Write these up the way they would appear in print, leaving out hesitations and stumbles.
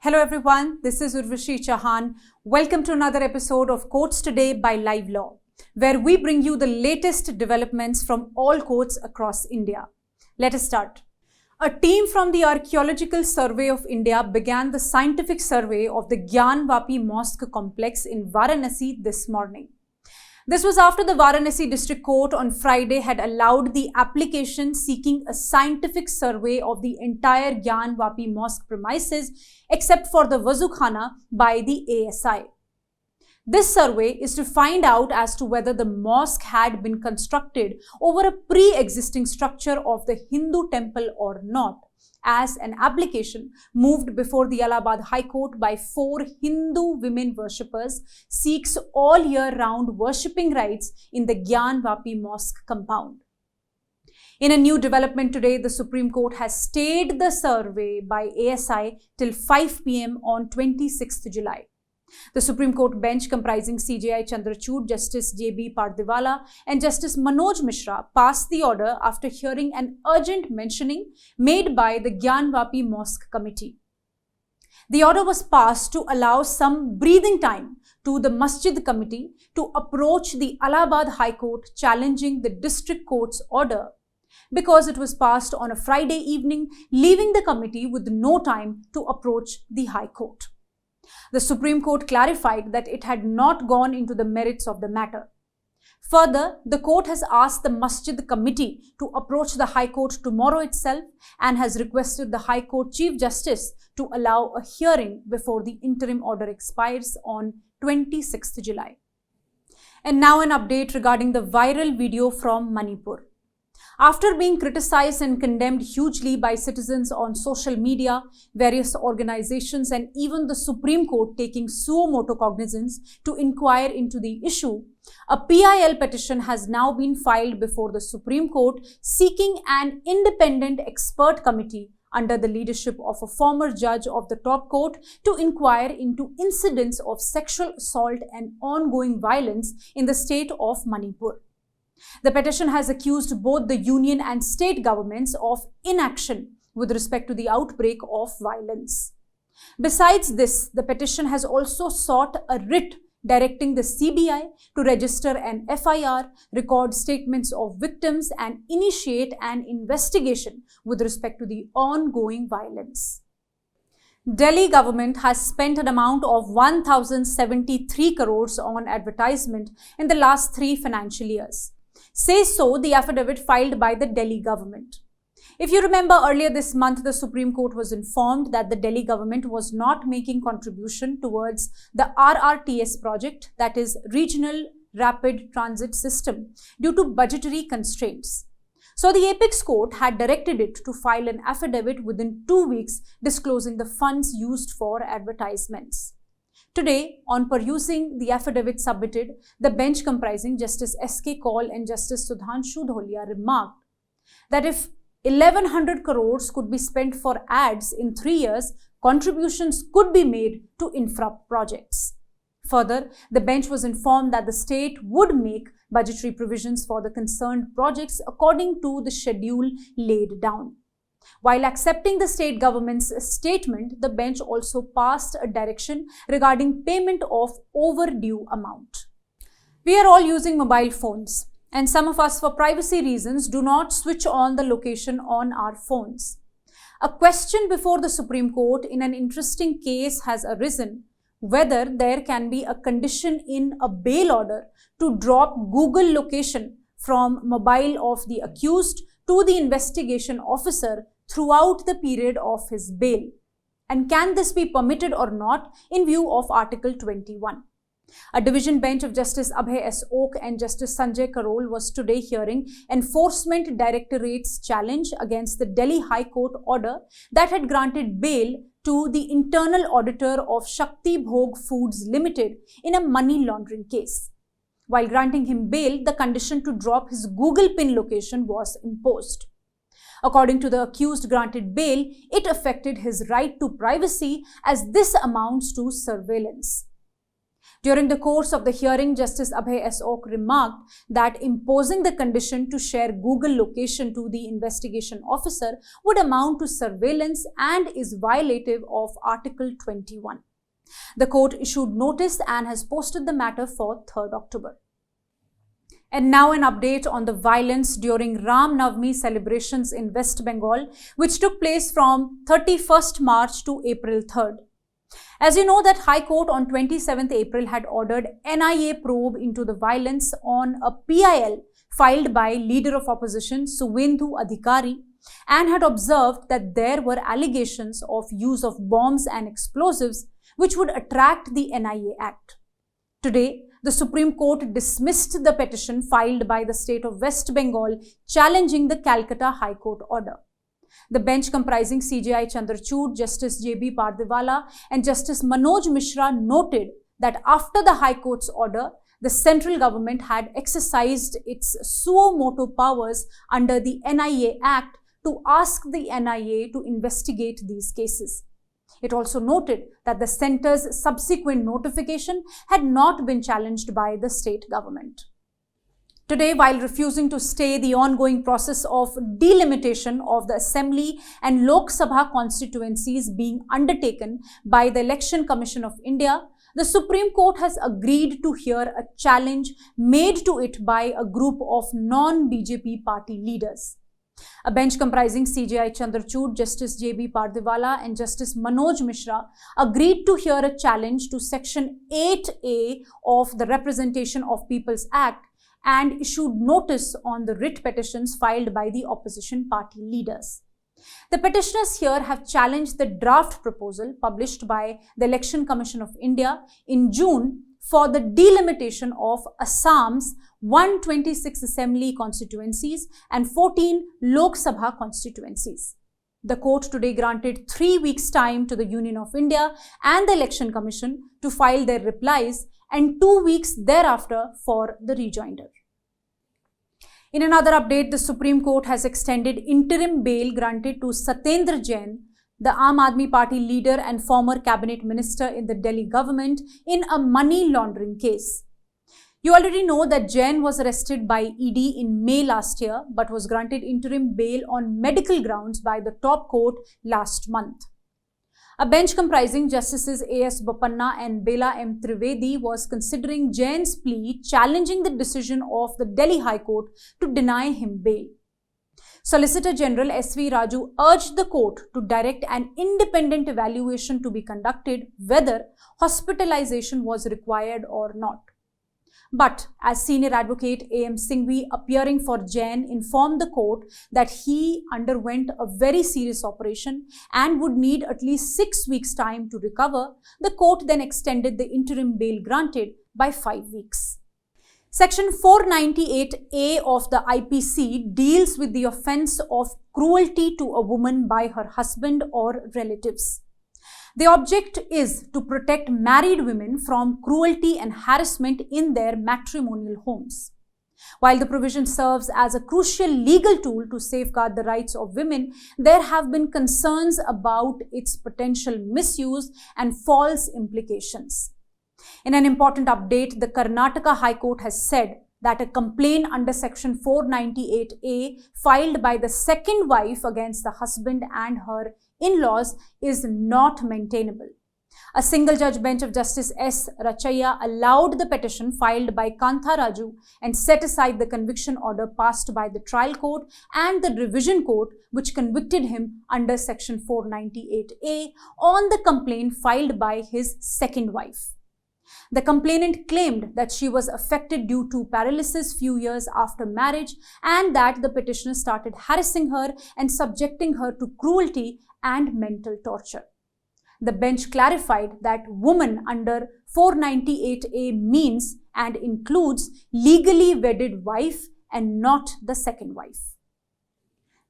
Hello everyone, this is Urvashi Chauhan. Welcome to another episode of Courts Today by Live Law, where we bring you the latest developments from all courts across India. Let us start. A team from the Archaeological Survey of India began the scientific survey of the Gyan Vapi Mosque complex in Varanasi this morning. This was after the Varanasi District Court on Friday had allowed the application seeking a scientific survey of the entire Gyan Vapi Mosque premises except for the Wazukhana by the ASI. This survey is to find out as to whether the mosque had been constructed over a pre-existing structure of the Hindu temple or not, as an application moved before the Allahabad High Court by 4 Hindu women worshippers seeks all year-round worshipping rights in the Gyan Vapi Mosque compound. In a new development today, the Supreme Court has stayed the survey by ASI till 5 p.m. on 26th July. The Supreme Court bench comprising CJI Chandrachud, Justice J.B. Pardiwala and Justice Manoj Mishra passed the order after hearing an urgent mentioning made by the Gyan Vapi Mosque Committee. The order was passed to allow some breathing time to the Masjid Committee to approach the Allahabad High Court challenging the District Court's order, because it was passed on a Friday evening, leaving the committee with no time to approach the High Court. The Supreme Court clarified that it had not gone into the merits of the matter. Further, the court has asked the Masjid Committee to approach the High Court tomorrow itself and has requested the High Court Chief Justice to allow a hearing before the interim order expires on 26th July. And now an update regarding the viral video from Manipur. After being criticized and condemned hugely by citizens on social media, various organizations and even the Supreme Court taking suo motu cognizance to inquire into the issue, a PIL petition has now been filed before the Supreme Court seeking an independent expert committee under the leadership of a former judge of the top court to inquire into incidents of sexual assault and ongoing violence in the state of Manipur. The petition has accused both the union and state governments of inaction with respect to the outbreak of violence. Besides this, the petition has also sought a writ directing the CBI to register an FIR, record statements of victims, and initiate an investigation with respect to the ongoing violence. Delhi government has spent an amount of 1,073 crores on advertisement in the last 3 financial years. Says so the affidavit filed by the Delhi government. If you remember, earlier this month, the Supreme Court was informed that the Delhi government was not making contribution towards the RRTS project, that is Regional Rapid Transit System, due to budgetary constraints. So the Apex Court had directed it to file an affidavit within 2 weeks disclosing the funds used for advertisements. Today, on perusing the affidavit submitted, the bench comprising Justice S.K. Kaul and Justice Sudhanshu Dholia remarked that if 1,100 crores could be spent for ads in 3 years, contributions could be made to infra projects. Further, the bench was informed that the state would make budgetary provisions for the concerned projects according to the schedule laid down. While accepting the state government's statement, the bench also passed a direction regarding payment of overdue amount. We are all using mobile phones, and some of us, for privacy reasons, do not switch on the location on our phones. A question before the Supreme Court in an interesting case has arisen whether there can be a condition in a bail order to drop Google location from mobile of the accused to the investigation officer throughout the period of his bail, and can this be permitted or not in view of Article 21. A division bench of Justice Abhay S. Oak and Justice Sanjay Karol was today hearing Enforcement Directorate's challenge against the Delhi High Court order that had granted bail to the internal auditor of Shakti Bhog Foods Limited in a money laundering case. While granting him bail, the condition to drop his Google pin location was imposed. According to the accused granted bail, it affected his right to privacy as this amounts to surveillance. During the course of the hearing, Justice Abhay S. Ok remarked that imposing the condition to share Google location to the investigation officer would amount to surveillance and is violative of Article 21. The court issued notice and has posted the matter for 3rd October. And now an update on the violence during Ram Navami celebrations in West Bengal, which took place from 31st March to April 3rd. As you know that High Court on 27th April had ordered NIA probe into the violence on a PIL filed by leader of opposition Suvendu Adhikari and had observed that there were allegations of use of bombs and explosives which would attract the NIA Act. Today, the Supreme Court dismissed the petition filed by the state of West Bengal challenging the Calcutta High Court order. The bench comprising CJI Chandrachud, Justice J.B. Pardiwala and Justice Manoj Mishra noted that after the High Court's order, the central government had exercised its suo motu powers under the NIA Act to ask the NIA to investigate these cases. It also noted that the centre's subsequent notification had not been challenged by the state government. Today, while refusing to stay the ongoing process of delimitation of the Assembly and Lok Sabha constituencies being undertaken by the Election Commission of India, the Supreme Court has agreed to hear a challenge made to it by a group of non-BJP party leaders. A bench comprising CJI Chandrachud, Justice J.B. Pardiwala and Justice Manoj Mishra agreed to hear a challenge to Section 8A of the Representation of People's Act and issued notice on the writ petitions filed by the opposition party leaders. The petitioners here have challenged the draft proposal published by the Election Commission of India in June for the delimitation of Assam's 126 Assembly constituencies and 14 Lok Sabha constituencies. The court today granted 3 weeks' time to the Union of India and the Election Commission to file their replies and 2 weeks thereafter for the rejoinder. In another update, the Supreme Court has extended interim bail granted to Satyendra Jain, the Aam Aadmi Party leader and former cabinet minister in the Delhi government, in a money laundering case. You already know that Jain was arrested by ED in May last year but was granted interim bail on medical grounds by the top court last month. A bench comprising Justices A.S. Bopanna and Bela M. Trivedi was considering Jain's plea challenging the decision of the Delhi High Court to deny him bail. Solicitor General S.V. Raju urged the court to direct an independent evaluation to be conducted whether hospitalization was required or not. But as senior advocate A.M. Singhvi, appearing for Jain, informed the court that he underwent a very serious operation and would need at least 6 weeks' time to recover, the court then extended the interim bail granted by 5 weeks. Section 498A of the IPC deals with the offence of cruelty to a woman by her husband or relatives. The object is to protect married women from cruelty and harassment in their matrimonial homes. While the provision serves as a crucial legal tool to safeguard the rights of women, there have been concerns about its potential misuse and false implications. In an important update, the Karnataka High Court has said that a complaint under Section 498A filed by the second wife against the husband and her in-laws is not maintainable. A single-judge bench of Justice S. Rachaya allowed the petition filed by Kantha Raju and set aside the conviction order passed by the trial court and the revision court, which convicted him under Section 498A on the complaint filed by his second wife. The complainant claimed that she was affected due to paralysis few years after marriage and that the petitioner started harassing her and subjecting her to cruelty and mental torture. The bench clarified that woman under 498A means and includes legally wedded wife and not the second wife.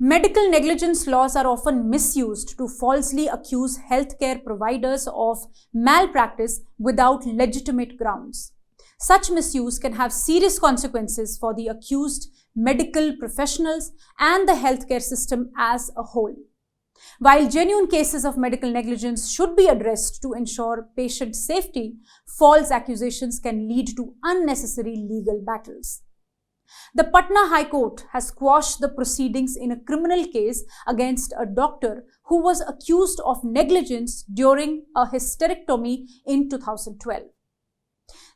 Medical negligence laws are often misused to falsely accuse healthcare providers of malpractice without legitimate grounds. Such misuse can have serious consequences for the accused, medical professionals, and the healthcare system as a whole. While genuine cases of medical negligence should be addressed to ensure patient safety, false accusations can lead to unnecessary legal battles. The Patna High Court has quashed the proceedings in a criminal case against a doctor who was accused of negligence during a hysterectomy in 2012.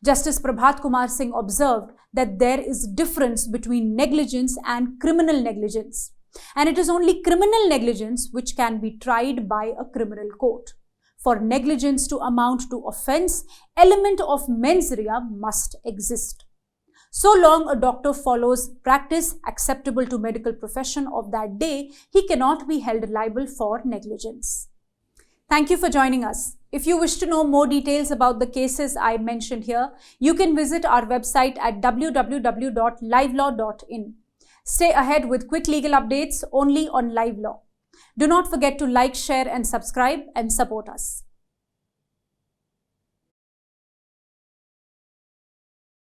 Justice Prabhat Kumar Singh observed that there is difference between negligence and criminal negligence, and it is only criminal negligence which can be tried by a criminal court. For negligence to amount to offence, element of mens rea must exist. So long a doctor follows practice acceptable to medical profession of that day, he cannot be held liable for negligence. Thank you for joining us. If you wish to know more details about the cases I mentioned here, you can visit our website at www.livelaw.in. Stay ahead with quick legal updates only on Live Law. Do not forget to like, share and subscribe and support us.